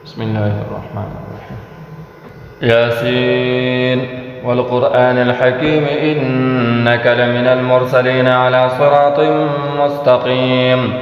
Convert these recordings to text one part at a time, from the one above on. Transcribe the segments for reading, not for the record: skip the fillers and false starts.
بسم الله الرحمن الرحيم. ياسين والقرآن الحكيم إنك لمن المرسلين على صراط مستقيم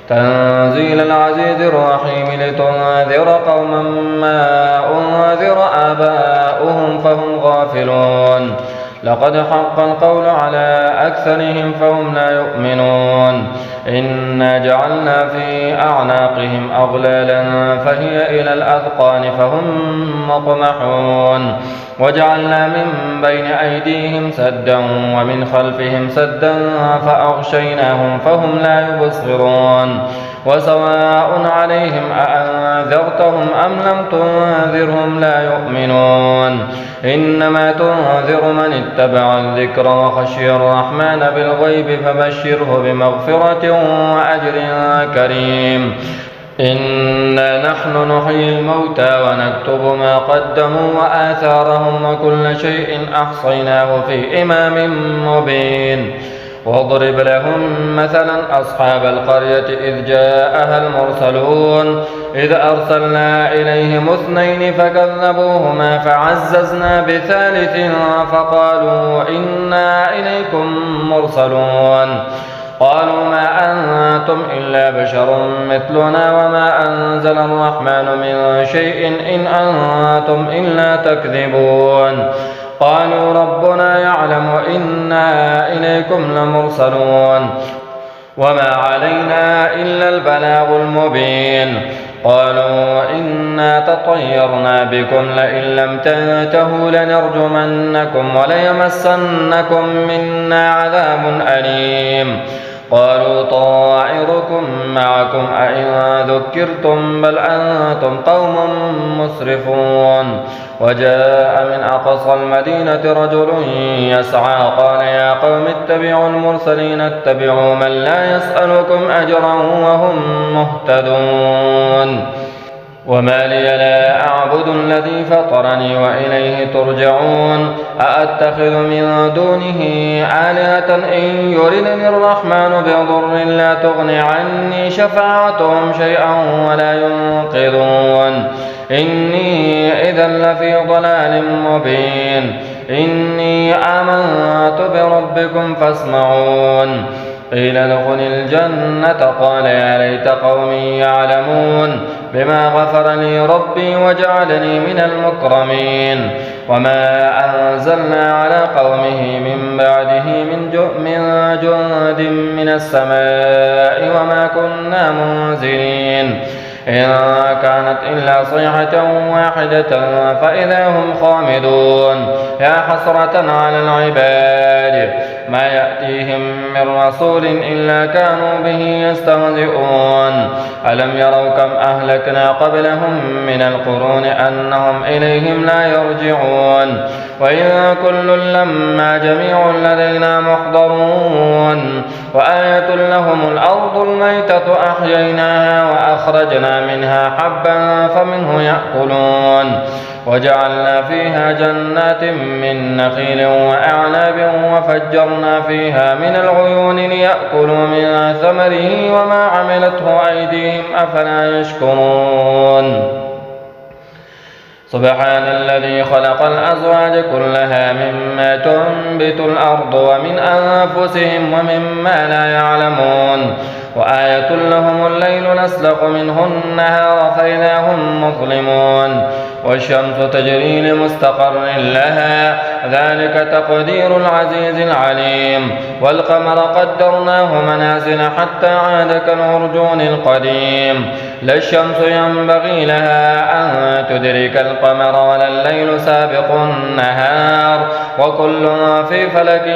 تنزيل العزيز الرحيم لتنذر قوما ما أنذر آباؤهم فهم غافلون لقد حق القول على أكثرهم فهم لا يؤمنون إنا جعلنا في أعناقهم أغلالا فهي إلى الأذقان فهم مقمحون وجعلنا من بين أيديهم سدا ومن خلفهم سدا فأغشيناهم فهم لا يبصرون وسواء عليهم أأنذرتهم أم لم تنذرهم لا يؤمنون إنما تنذر من اتبع الذكر وخشي الرحمن بالغيب فبشره بمغفرة وأجر كريم إنا نحن نحيي الموتى ونكتب ما قدموا وآثارهم وكل شيء أحصيناه في إمام مبين واضرب لهم مثلا أصحاب القرية إذ جاءها المرسلون إذ أرسلنا إليهم اثنين فكذبوهما فعززنا بثالث فقالوا إنا إليكم مرسلون قالوا ما أنتم إلا بشر مثلنا وما أنزل الرحمن من شيء إن أنتم إلا تكذبون قالوا ربنا يعلم إنا إليكم لمرسلون وما علينا إلا البلاغ المبين قالوا إنا تطيرنا بكم لئن لم تنتهوا لنرجمنكم وليمسنكم منا عذاب أليم قالوا طائركم معكم أئن ذكرتم بل أنتم قوم مسرفون وجاء من أقصى المدينة رجل يسعى قال يا قوم اتبعوا المرسلين اتبعوا من لا يسألكم أجرا وهم مهتدون وما لي لا أعبد الذي فطرني وإليه ترجعون أأتخذ من دونه آلهة إن يردني الرحمن بضر لا تغني عني شفاعتهم شيئا ولا ينقذون إني إذا لفي ضلال مبين إني آمنت بربكم فاسمعون قيل ادخل الجنة قال يا ليت قومي يعلمون بما غفر لي ربي وجعلني من المكرمين وما أنزلنا على قومه من بعده من جند من السماء وما كنا منزلين إن كانت إلا صيحة واحدة فإذا هم خامدون يا حسرة على العباد ما يأتيهم من رسول إلا كانوا به يستهزئون ألم يروا كم أهلكنا قبلهم من القرون أنهم إليهم لا يرجعون وإن كل لما جميع لدينا محضرون وآية لهم الأرض الميتة أحييناها وأخرجنا منها حبا فمنه يأكلون وجعلنا فيها جنات من نخيل وأعناب وفجرنا فيها من العيون ليأكلوا من ثمره وما عملته أيديهم أفلا يشكرون سبحان الذي خلق الأزواج كلها مما تنبت الأرض ومن أنفسهم ومما لا يعلمون وآية لهم الليل نسلخ منه النهار فإذا هم مظلمون والشمس تجري لمستقر لها ذلك تقدير العزيز العليم والقمر قدرناه منازل حتى عاد كالعرجون القديم لا الشمس ينبغي لها أن تدرك القمر ولا الليل سابق النهار وكل في فلك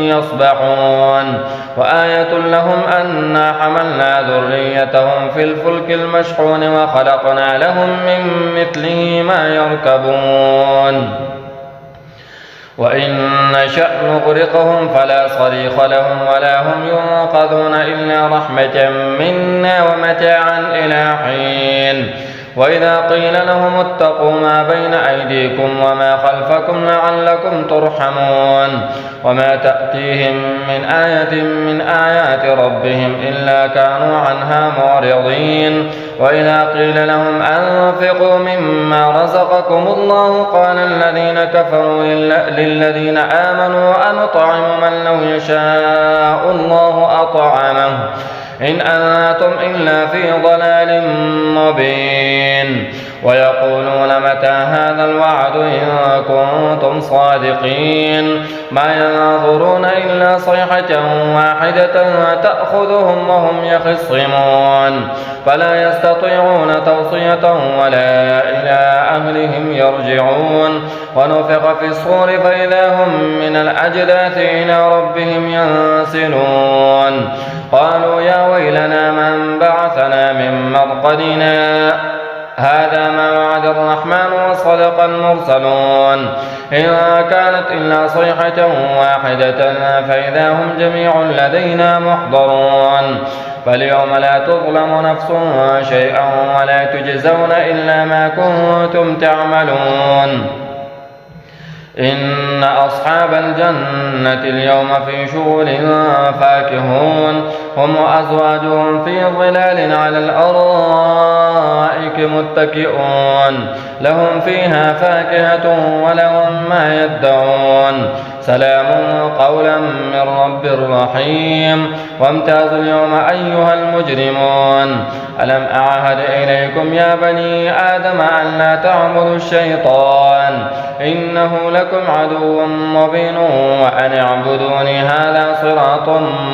يسبحون وآية لهم أنا حملنا ذريتهم في الفلك المشحون وخلقنا لهم من مثله ما يركبون وإن نشأ نغرقهم فلا صريخ لهم ولا هم ينقذون إلا رحمة منا ومتاعا إلى حين وإذا قيل لهم اتقوا ما بين أيديكم وما خلفكم لعلكم ترحمون وما تأتيهم من آية من آيات ربهم إلا كانوا عنها معرضين وإذا قيل لهم أنفقوا مما رزقكم الله قال الذين كفروا للذين آمنوا أنطعم من لو يشاء الله أطعمه إن أنتم إلا في ضلال مبين ويقولون متى هذا الوعد إن كنتم صادقين ما ينظرون إلا صيحة واحدة تأخذهم وهم يخصمون فلا يستطيعون توصية ولا إلى أهلهم يرجعون ونفخ في الصور فإذا هم من الأجداث إلى ربهم ينسلون قالوا يا ويلنا من بعثنا من مرقدنا هذا ما وعد الرحمن وصدق المرسلون إن كانت إلا صيحة واحدة فإذا هم جميع لدينا محضرون فاليوم لا تظلم نفس شيئا ولا تجزون إلا ما كنتم تعملون إن أصحاب الجنة اليوم في شغل فاكهون هم وأزواجهم في ظلال على الأرائك متكئون لهم فيها فاكهة ولهم ما يدعون سلام قولا من رب رحيم وامتازوا اليوم أيها المجرمون ألم أعهد إليكم يا بني آدم أن لا تعبدوا الشيطان إنه لكم عدو مبين وأن اعبدوني هذا صراط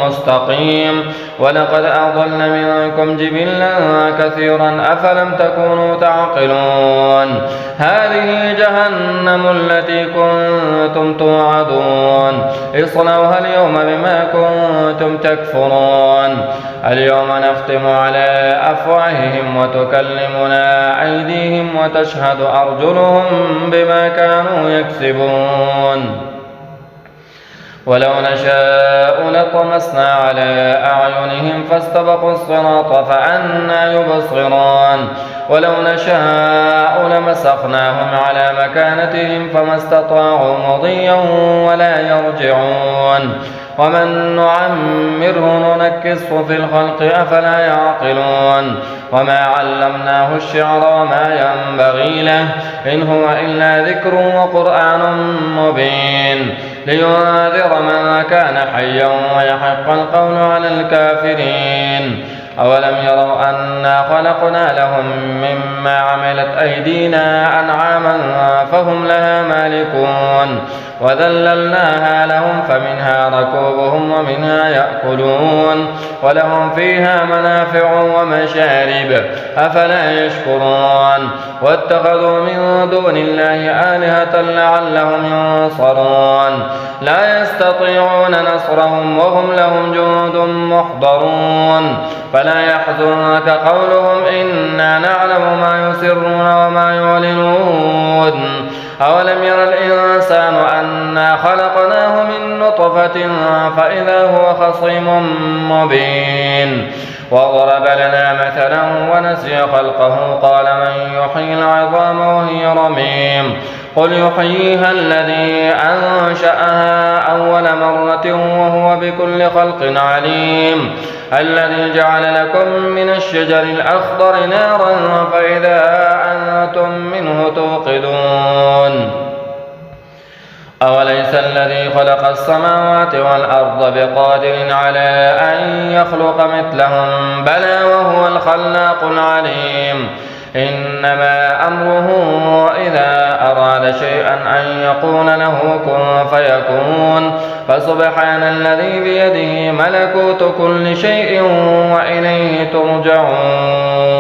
مستقيم ولقد أضل منكم جبلا كثيرا أفلم تكونوا تعقلون هذه جهنم التي كنتم توعدون اصلوها اليوم بما كنتم تكفرون اليوم نختم على أفواههم وتكلمنا أيديهم وتشهد أرجلهم بما كانوا يكسبون ولو نشاء لطمسنا على أعينهم فاستبقوا الصراط فأنى يبصرون ولو نشاء لمسخناهم على مكانتهم فما استطاعوا مضيا ولا يرجعون ومن نعمره ننكسه في الخلق أفلا يعقلون وما علمناه الشعر وما ينبغي له إن هو إلا ذكر وقرآن مبين لينذر من كان حيا ويحق القول على الكافرين أولم يروا أنا خلقنا لهم مما عملت أيدينا أنعاما فهم لها مالكون وذللناها لهم فمنها ركوبهم ومنها يأكلون ولهم فيها منافع ومشارب أفلا يشكرون واتخذوا من دون الله آلهة لعلهم ينصرون لا يستطيعون نصرهم وهم لهم جند محضرون فلا يحزنك قولهم إنا نعلم ما يسرون وما يعلنون أولم ير الإنسان أنا خلقناه من نطفة فإذا هو خصيم مبين وضرب لنا مثلا ونسي خلقه قال من يحيي العظام وهي رميم قل يحييها الذي أنشأها أول مرة وهو بكل خلق عليم الذي جعل لكم من الشجر الأخضر نارا فإذا أنتم منه توقدون أوليس الذي خلق السماوات والأرض بقادر على أن يخلق مثلهم بلى وهو الخلاق العليم إنما أمره إذا أراد شيئا أن يقول له كن فيكون فسبحان الذي بيده ملكوت كل شيء وإليه ترجعون